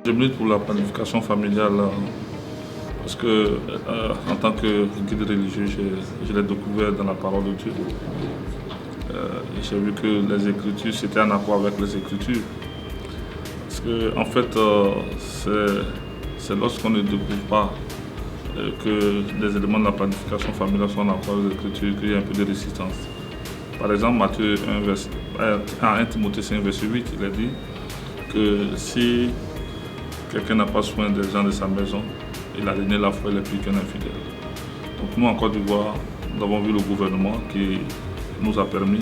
Je milite pour la planification familiale parce que en tant que guide religieux, je l'ai découvert dans la parole de Dieu. J'ai vu que les Écritures, c'était en accord avec les Écritures. Parce que en fait, c'est lorsqu'on ne découvre pas que les éléments de la planification familiale sont en accord avec les Écritures qu'il y a un peu de résistance. Par exemple, Matthieu 1 Timothée 5, verset 8, il a dit que si quelqu'un n'a pas soin des gens de sa maison, il a donné la foi, il est plus qu'un infidèle. Donc nous, en Côte d'Ivoire, nous avons vu le gouvernement qui nous a permis,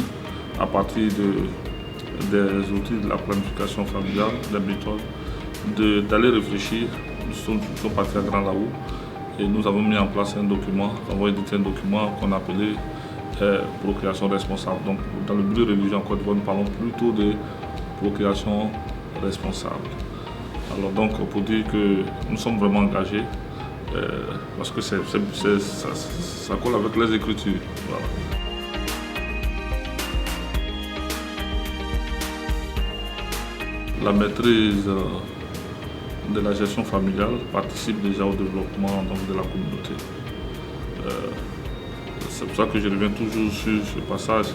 à partir des outils de la planification familiale, des méthodes, d'aller réfléchir. Nous sommes partis à Grand Laou et nous avons mis en place un document, nous avons édité un document qu'on appelait procréation responsable. Donc dans le milieu religieux en Côte d'Ivoire, nous parlons plutôt de procréation responsable. Alors donc pour dire que nous sommes vraiment engagés, parce que ça colle avec les Écritures. Voilà. La maîtrise de la gestion familiale participe déjà au développement donc, de la communauté. C'est pour ça que je reviens toujours sur ce passage.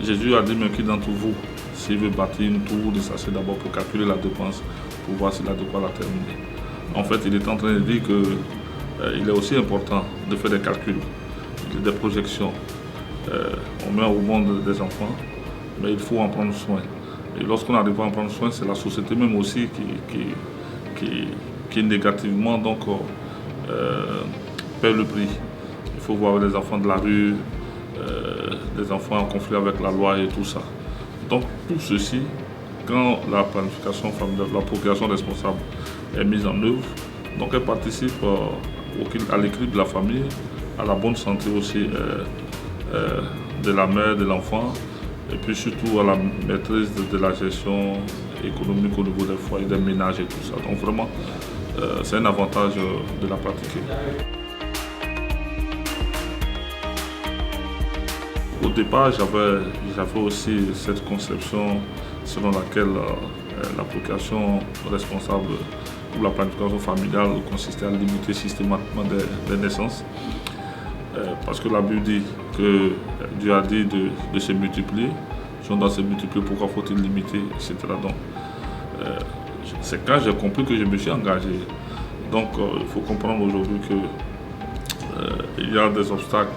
Jésus a dit, mais qui d'entre vous, s'il veut bâtir une tour, de s'asseoir d'abord pour calculer la dépense, pour voir s'il a de quoi la terminer. En fait, il est en train de dire qu'il est aussi important de faire des calculs, des projections. On met au monde des enfants, mais il faut en prendre soin. Et lorsqu'on n'arrive pas à en prendre soin, c'est la société même aussi qui négativement donc, paie le prix. Il faut voir les enfants de la rue, des enfants en conflit avec la loi et tout ça. Donc tout ceci, quand la planification familiale, la procréation responsable est mise en œuvre, donc elle participe à l'équilibre de la famille, à la bonne santé aussi de la mère, de l'enfant, et puis surtout à la maîtrise de la gestion économique au niveau des foyers, des ménages et tout ça. Donc vraiment, c'est un avantage de la pratiquer. Au départ, j'avais aussi cette conception selon laquelle la procréation responsable ou la planification familiale consistait à limiter systématiquement des naissances. Parce que la Bible dit que Dieu a dit de se multiplier. Si on doit se multiplier, pourquoi faut-il limiter, etc. Donc, c'est quand j'ai compris que je me suis engagé. Donc, il faut comprendre aujourd'hui qu'il y a des obstacles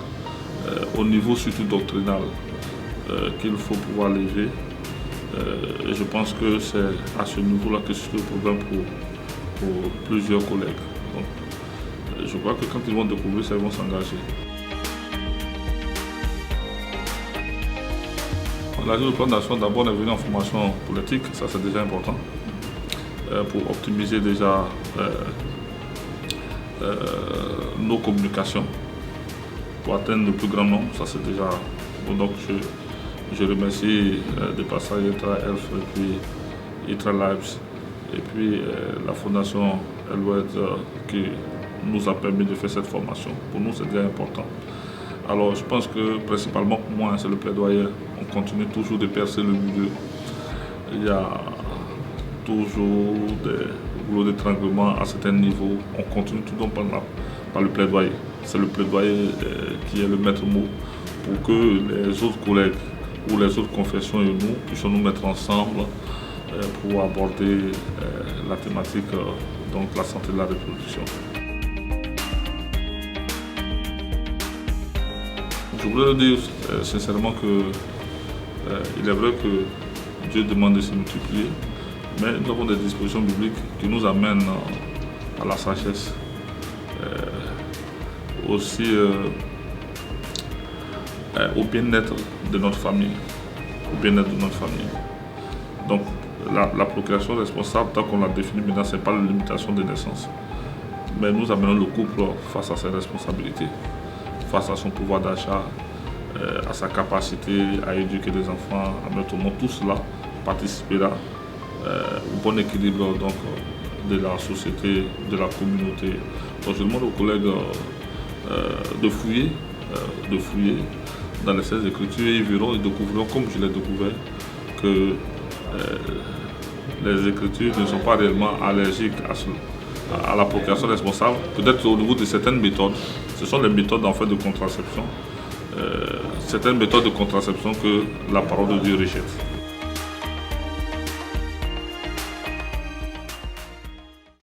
au niveau surtout doctrinal qu'il faut pouvoir lever. Et je pense que c'est à ce niveau-là que c'est le problème pour plusieurs collègues. Donc, je crois que quand ils vont découvrir ça, ils vont s'engager. Le plan d'action d'abord est venu en formation politique, ça c'est déjà important, pour optimiser déjà nos communications, pour atteindre le plus grand nombre, ça c'est déjà bon. Donc je remercie de passage ITRA Health et puis ITRA Lives et puis la fondation Elwed qui nous a permis de faire cette formation. Pour nous c'est déjà important. Alors je pense que principalement pour moi c'est le plaidoyer. On continue toujours de percer le milieu. Il y a toujours des goulots d'étranglement à certains niveaux. On continue tout donc par le plaidoyer. C'est le plaidoyer qui est le maître mot pour que les autres collègues ou les autres confessions et nous puissions nous mettre ensemble pour aborder la thématique donc la santé de la reproduction. Je voudrais dire sincèrement qu'il est vrai que Dieu demande de se multiplier, mais nous avons des dispositions bibliques qui nous amènent à la sagesse, aussi au bien-être de notre famille, Donc la procréation responsable, tant qu'on l'a définie maintenant, ce n'est pas la limitation des naissances, mais nous amenons le couple face à ses responsabilités, face à son pouvoir d'achat, à sa capacité à éduquer des enfants, à mettre au monde. Tout cela participera au bon équilibre donc, de la société, de la communauté. Donc je demande aux collègues de fouiller dans les 16 Écritures et ils verront, ils découvriront, comme je l'ai découvert, que les Écritures ne sont pas réellement allergiques à la procréation responsable. Peut-être au niveau de certaines méthodes, ce sont les méthodes en fait de contraception, certaines méthodes de contraception que la parole de Dieu rejette.